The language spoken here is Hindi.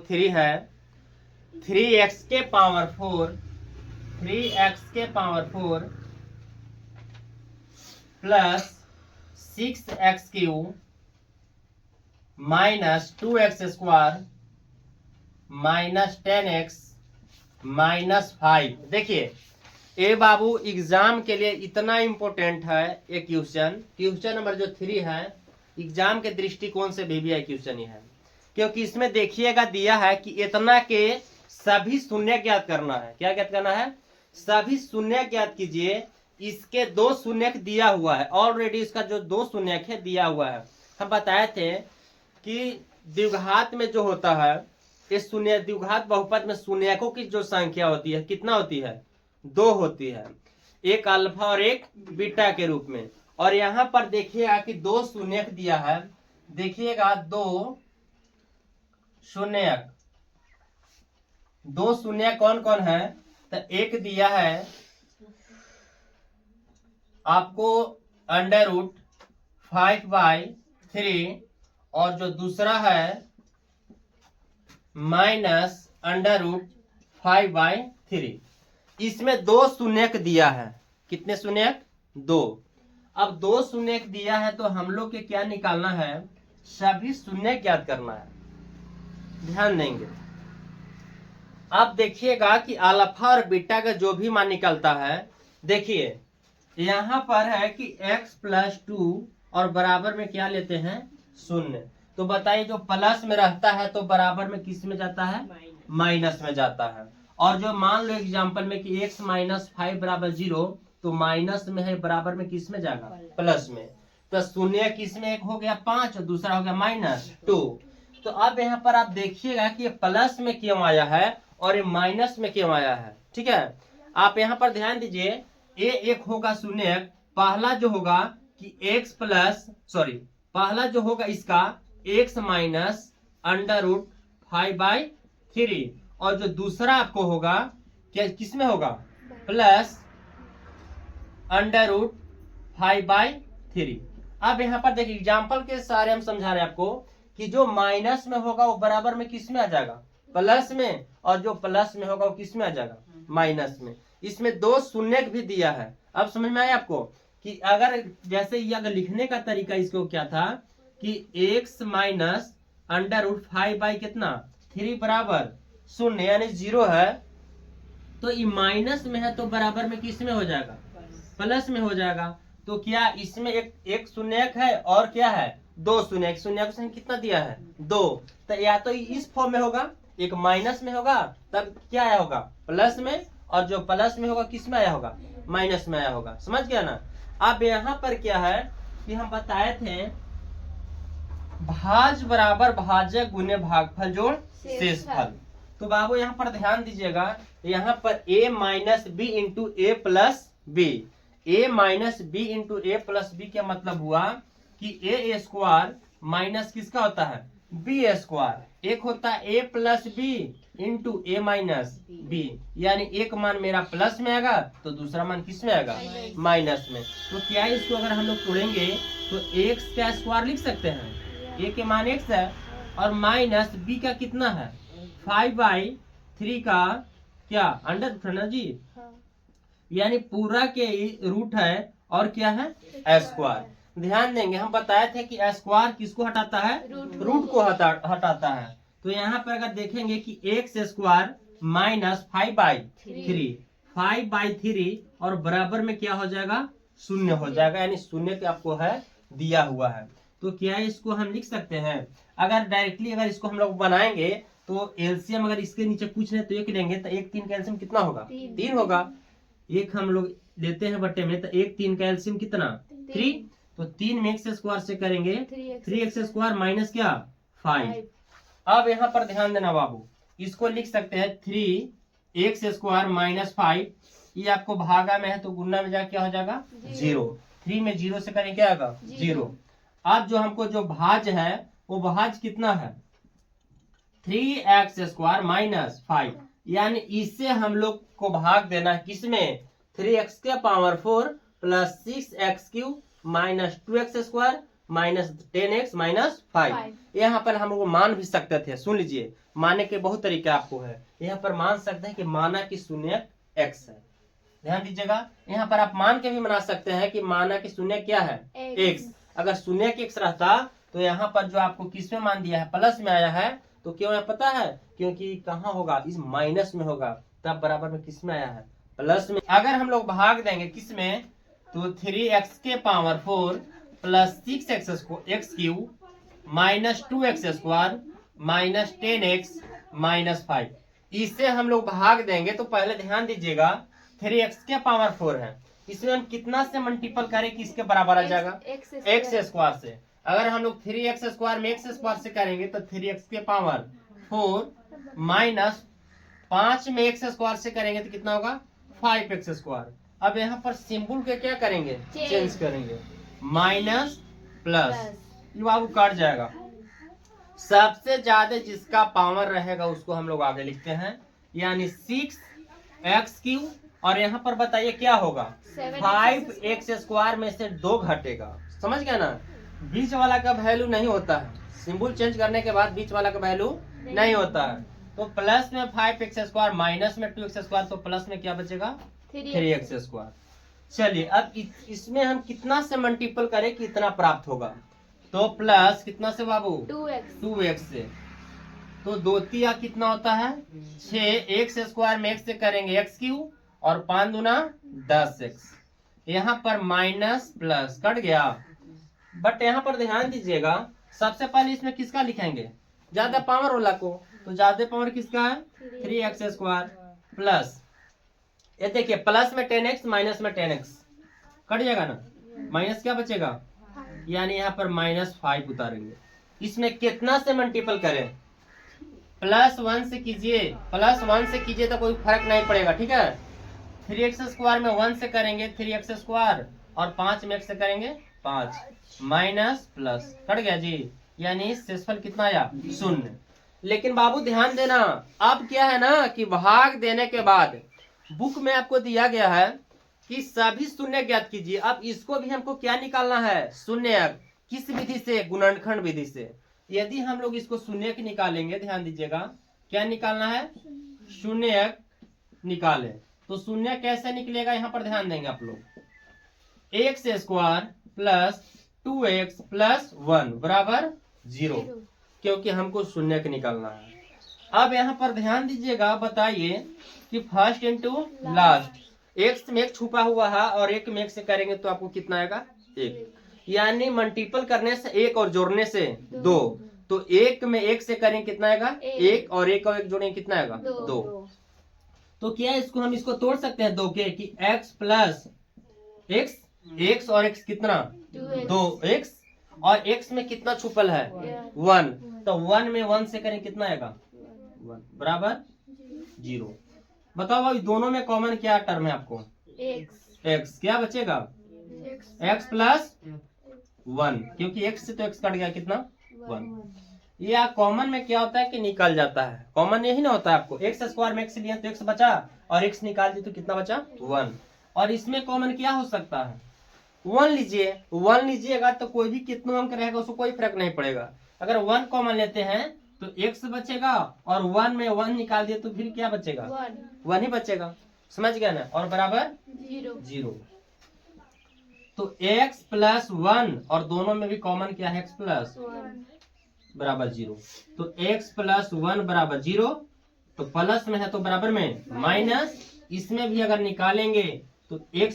3 है, 3x के power 4 plus 6x cube minus 2x square minus 10x minus 5। देखिए ए बाबू एग्जाम के लिए इतना इम्पोर्टेंट है ये क्वेश्चन नंबर जो 3 है, एग्जाम के दृष्टिकोण से VVI क्वेश्चन ही है, क्योंकि इसमें देखिएगा दिया है कि इतना के सभी शून्य ज्ञात करना है। क्या ज्ञात करना है? सभी शून्य ज्ञात कीजिए। इसके 2 शून्यक दिया हुआ है ऑलरेडी, इसका जो 2 शून्यक है दिया हुआ है। हम बताए थे कि द्विघात में जो होता है, इस शून्य द्विघात बहुपद में शून्यकों की जो संख्या होती है कितना होती है? 2 होती है, एक अल्फा और एक बीटा के रूप में। और यहाँ पर देखिएगा कि 2 शून्यक दिया है। देखिएगा 2 शून्यक कौन कौन है? तो एक दिया है आपको √5/3 और जो दूसरा है -√5/3। इसमें 2 शून्यक दिया है। कितने शून्यक? 2। अब 2 शून्यक दिया है तो हम लोग के क्या निकालना है? सभी शून्य ज्ञात करना है। ध्यान देंगे। अब देखिएगा कि अल्फा और बीटा का जो भी मान निकलता है, देखिए यहाँ पर है कि x + 2 और बराबर में क्या लेते हैं? 0। तो बताइए जो प्लस में रहता है तो बराबर में किस में जाता है? माइनस में जाता है। और जो मान लो एग्जांपल में कि x - 5 = 0, तो माइनस में है, बराबर में किस में जाएगा? प्लस में। तो शून्य किस में? एक हो गया 5 और दूसरा हो गया -2। तो अब यहाँ पर आप देखिएगा कि ये प्लस में क्यों आया है और ये माइनस में क्यों आया है। ठीक है, आप यहाँ पर ध्यान दीजिए। ये एक होगा शून्यक, पहला जो होगा कि पहला जो होगा इसका x - √5/3 और जो दूसरा आपको होगा क्या किस में होगा? प्लस √5/3। अब यहाँ पर देखिए एग्जाम्पल के सारे हम समझा रहे हैं आपको कि जो माइनस में होगा वो बराबर में किस में आ जाएगा? प्लस में। और जो प्लस में होगा वो किस में आ जाएगा? माइनस में। इसमें 2 शून्यक भी दिया है। अब समझ में आया आपको कि अगर जैसे ये अगर लिखने का तरीका इसको क्या था कि x - √5/ कितना 3 बराबर 0 यानी 0 है, तो ये माइनस में है तो बराबर में किस में हो जाएगा? प्लस में हो जाएगा। तो क्या इसमें एक शून्यक है और क्या है? 2 शून्यक। शून्यक से कितना दिया है? 2। तो या तो इस फॉर्म में होगा, एक माइनस में होगा, तब क्या आया होगा? प्लस में। और जो प्लस में होगा किस में आया होगा? माइनस में आया होगा। समझ गया ना? अब यहाँ पर क्या है कि हम बताए थे भाज बराबर भाजक गुने भागफल जोड़ शेषफल। तो बाबू यहाँ पर ध्यान दीजिएगा, यहाँ पर a - b × a + b। a - b × a + b क्या मतलब हुआ कि a² माइनस किसका होता है? b²। एक होता है a + b × a - b, यानी एक मान मेरा प्लस में आएगा तो दूसरा मान किस में आएगा? माइनस में। तो क्या इसको अगर हम लोग तोड़ेंगे तो x का स्क्वायर लिख सकते हैं। a के मान x है और माइनस b का कितना है? 5/3 का क्या अंडर ना जी, यानी पूरा के रूट है और क्या है? स्क्वायर। ध्यान देंगे हम बताए थे कि स्क्वायर किसको हटाता है? रूट को हटाता है। तो यहाँ पर अगर देखेंगे कि x² - 5/3 और बराबर में क्या हो जाएगा? 0 हो जाएगा, यानी 0 के आपको है दिया हुआ है। तो क्या इसको हम लिख सकते हैं? अगर डायरेक्टली अगर इसको हम लोग बनाएंगे तो एलसीएम अगर इसके नीचे कुछ नहीं तो 1 लेंगे तो 1 3 का एलसीएम कितना होगा? 3 होगा। 1 हम लोग लेते हैं बट्टे में तो 1 3 का एलसीएम कितना? 3। तो 3 में x² से करेंगे 3x² माइनस क्या? 5। अब यहाँ पर ध्यान देना बाबू, इसको लिख सकते हैं 3x² - 5। ये आपको भागा में है तो गुना में जाके क्या हो जाएगा? 0। 3 में 0 से करें क्या आएगा? 0। अब जो हमको जो भाज है वो भाज कितना है? 3x² - 5, यानी इससे हम लोग को भाग देना है किसमें? 3x⁴ + 6x³ - 2x² minus 10x minus 5। यहाँ पर हम लोग मान भी सकते थे, सुन लीजिए, मानने के बहुत तरीके आपको है। यहाँ पर मान सकते हैं कि माना कि शून्य x है, ध्यान दीजिएगा। यहाँ पर आप मान के भी बना सकते हैं कि माना कि शून्य क्या है, x। अगर शून्य के x रहता तो यहाँ पर जो आपको किस में मान दिया है, प्लस में आया है, तो क्यों है पता है, क्योंकि कहाँ होगा, इस माइनस में होगा, तब बराबर में किस में आया है, प्लस में। अगर हम लोग भाग देंगे किस में, तो 3x के power 4 plus 6x cube minus 2x square minus 10x minus 5, इससे हम लोग भाग देंगे। तो पहले ध्यान दीजिएगा, 3x के पावर 4 है, इसमें हम कितना से मल्टीपल करें कि इसके बराबर आ जाएगा, x स्क्वायर से। अगर हम लोग 3x स्क्वायर में x स्क्वायर से करेंगे तो 3x के पावर 4 माइनस 5 में x स्क्वायर से करेंगे तो कितना होगा, 5x स्क्वायर। अब यहाँ पर सिंबल के क्या करेंगे, चेंज करेंगे, माइनस प्लस, ये बाबू काट जाएगा। सबसे ज्यादा जिसका पावर रहेगा उसको हम लोग आगे लिखते हैं, यानी 6x क्यूब, और यहाँ पर बताइए क्या होगा, 5x स्क्वायर में से 2 घटेगा, समझ गया ना। बीच वाला का वैल्यू नहीं होता है, सिंबल चेंज करने के बाद बीच वाला का वैल्यू नहीं होता है। तो प्लस में 5x स्क्वायर माइनस में 2x स्क्वायर, तो प्लस में क्या बचेगा, 3x स्क्वायर। चलिए अब इसमें हम कितना से मल्टीपल करें कि इतना प्राप्त होगा, तो प्लस कितना से बाबू, 2x से। तो 2 तिया कितना होता है, 6, x स्क्वायर में x से करेंगे x क्यूब, और 5 दूना 10x, यहाँ पर माइनस प्लस कट गया। बट यहाँ पर ध्यान दीजिएगा, सबसे पहले इसमें किसका लिखेंगे, ज्यादा पावर वाला को, तो ज्यादा पावर किसका है, 3x स्क्वायर प्लस, ये देखिए प्लस में 10x माइनस में 10x कट जाएगा ना, माइनस क्या बचेगा, यानी यहाँ पर माइनस 5 उतारेंगे। इसमें कितना से मल्टीपल करें, +1 से कीजिए, +1 से कीजिए तो कोई फर्क नहीं पड़ेगा, ठीक है। 3x स्क्वायर में 1 से करेंगे 3x स्क्वायर, और 5 में x से करेंगे 5, माइनस प्लस कट गया जी, यानी शेषफल कितना आया, 0। लेकिन बाबू ध्यान देना, अब क्या है ना कि भाग देने के बाद बुक में आपको दिया गया है कि सभी शून्य ज्ञात कीजिए। अब इसको भी हमको क्या निकालना है, शून्य, किस विधि से, गुणनखंड विधि से। यदि हम लोग इसको शून्य निकालेंगे, ध्यान दीजिएगा, क्या निकालना है, शून्य निकाले, तो शून्य कैसे निकलेगा, यहाँ पर ध्यान देंगे आप लोग, x square plus 2x plus 1 बराबर 0, क्योंकि हमको शून्य निकालना है। अब यहाँ पर ध्यान दीजिएगा, बताइए कि फर्स्ट इंटू लास्ट, x में एक छुपा हुआ है और एक में एक से करेंगे तो आपको कितना आएगा, 1, यानी मल्टीपल करने से 1 और जोड़ने से 2, तो 1 में 1 से करेंगे कितना आएगा, 1, और 1 और 1 जोड़ेंगे कितना आएगा, 2। तो क्या इसको हम इसको तोड़ सकते हैं 2 के, कि x प्लस x और x कितना, 2x, और x में कितना छुपल है, 1, तो 1 में 1 से करें कितना आएगा, 1 बराबर 0। बताओ भाई दोनों में कॉमन क्या टर्म है आपको, x क्या बचेगा, x प्लस 1, क्योंकि x से तो x कट गया कितना, 1। या कॉमन में क्या होता है कि निकल जाता है, कॉमन यही ना होता है आपको, x स्क्वायर में x लिया तो x बचा, और x निकाल दिया तो कितना बचा, 1। और इसमें कॉमन क्या हो सकता है, 1 लीजिए, 1 लीजिएगा तो कोई भी कितना अंक रहेगा उसको कोई फर्क नहीं पड़ेगा। अगर 1 कॉमन लेते हैं तो x बचेगा, और 1 में 1 निकाल दिए तो फिर क्या बचेगा, 1 ही बचेगा, समझ गया ना, और बराबर 0। तो x प्लस 1, और दोनों में भी कॉमन क्या है, x प्लस बराबर 0, तो x प्लस 1 बराबर 0, तो प्लस में है तो बराबर में माइनस, इसमें भी अगर निकालेंगे तो x